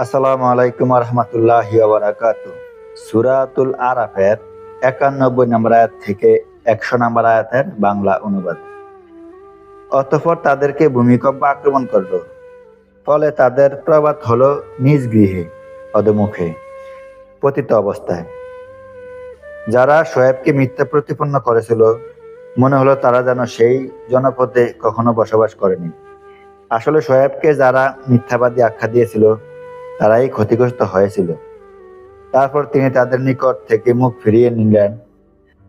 আসসালামু আলাইকুম রহমতুল্লাহি ওয়া বারাকাতুহু। সূরাতুল আরাফের ৯১ নম্বর আয়াত থেকে ১০০ নম্বর আয়াতের বাংলা অনুবাদ। অতঃপর তাদেরকে ভূমিকম্প আক্রমণ করল, ফলে তাদের প্রবাদ হলো নিজ গৃহে অধোমুখে পতিত অবস্থায়। যারা শোয়েবকে মিথ্যা প্রতিপন্ন করেছিল, মনে হলো তারা যেন সেই জনপদে কখনো বসবাস করেনি। আসলে শোয়েবকে যারা মিথ্যাবাদী আখ্যা দিয়েছিল, তারাই ক্ষতিগ্রস্ত হয়েছিল। তারপর তিনি তাদের নিকট থেকে মুখ ফিরিয়ে নিলেন,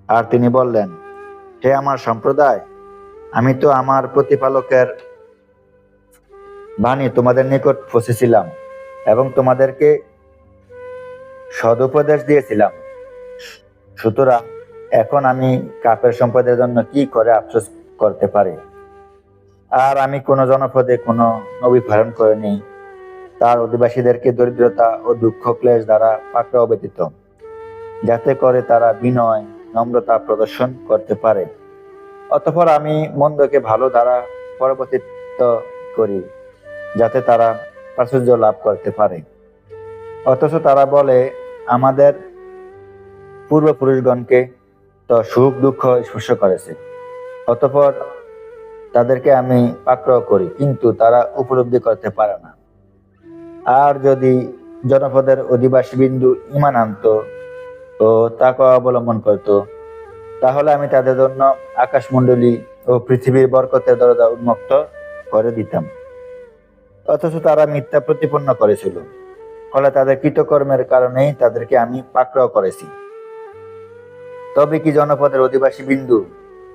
আর তিনি বললেন, হে আমার সম্প্রদায়, আমি তো আমার প্রতিপালকের বাণী তোমাদের নিকট পৌঁছেছিলাম এবং তোমাদেরকে সদুপদেশ দিয়েছিলাম। সুতরাং এখন আমি কাফের সম্প্রদায়ের জন্য কি করে আফসোস করতে পারি? আর আমি কোনো জনপদে কোনো নবী প্রেরণ করিনি তার অধিবাসীদেরকে দরিদ্রতা ও দুঃখ ক্লেশ দ্বারা পাকড়াও ব্যতীত, যাতে করে তারা বিনয় নম্রতা প্রদর্শন করতে পারে। অতঃপর আমি মন্দকে ভালো দ্বারা পরিবর্তিত করি, যাতে তারা প্রাচুর্য লাভ করতে পারে। অথচ তারা বলে, আমাদের পূর্বপুরুষগণকে তো সুখ দুঃখ স্পর্শ করেছে। অতঃপর তাদেরকে আমি পাকড়াও করি, কিন্তু তারা উপলব্ধি করতে পারে না। আর যদি জনপদের অধিবাসী বিন্দু ঈমান আনত ও তাকওয়া অবলম্বন করত, তাহলে আমি তাদের জন্য আকাশমণ্ডলী ও পৃথিবীর বরকতের দরজা উন্মুক্ত করে দিতাম। অথচ তারা মিথ্যা প্রতিপন্ন করেছিল, ফলে তাদের কৃতকর্মের কারণেই তাদেরকে আমি পাকড়াও করেছি। তবে কি জনপদের অধিবাসী বিন্দু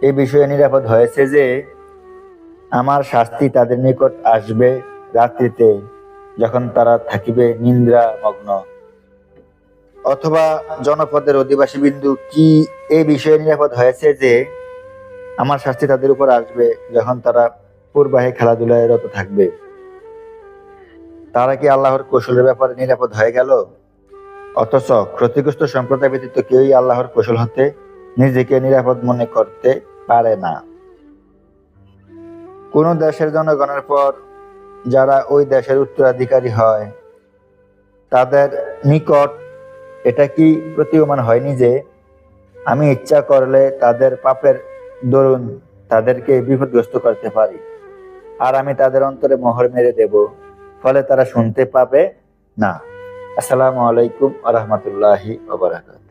এই বিষয়ে নিরাপদ হয়েছে যে আমার শাস্তি তাদের নিকট আসবে রাত্রিতে, যখন তারা থাকিবে নিদ্রা মগ্ন? অথবা জনপদের অধিবাসী বিন্দু কি এই বিষয়ে নিরাপদ হয়েছে যে আমার শাস্তি তাদের উপর আসবে যখন তারা পূর্বাহে খেলাধুলায় রত থাকবে? তারা কি আল্লাহর কৌশলের ব্যাপারে নিরাপদ হয়ে গেল? অথচ ক্ষতিগ্রস্ত সম্প্রদায় ব্যতীত কেউই আল্লাহর কৌশল হতে নিজেকে নিরাপদ মনে করতে পারে না। কোন দেশের জনগণের পর যারা ওই দেশের উত্তরাধিকারী হয়, তাদের নিকট এটা কি প্রতীয়মান হয়নি যে আমি ইচ্ছা করলে তাদের পাপের দরুন তাদেরকে বিপদগ্রস্ত করতে পারি, আর আমি তাদের অন্তরে মোহর মেরে দেব, ফলে তারা শুনতে পাবে না। আসসালামু আলাইকুম ওয়া রাহমাতুল্লাহি ওয়া বারাকাতুহু।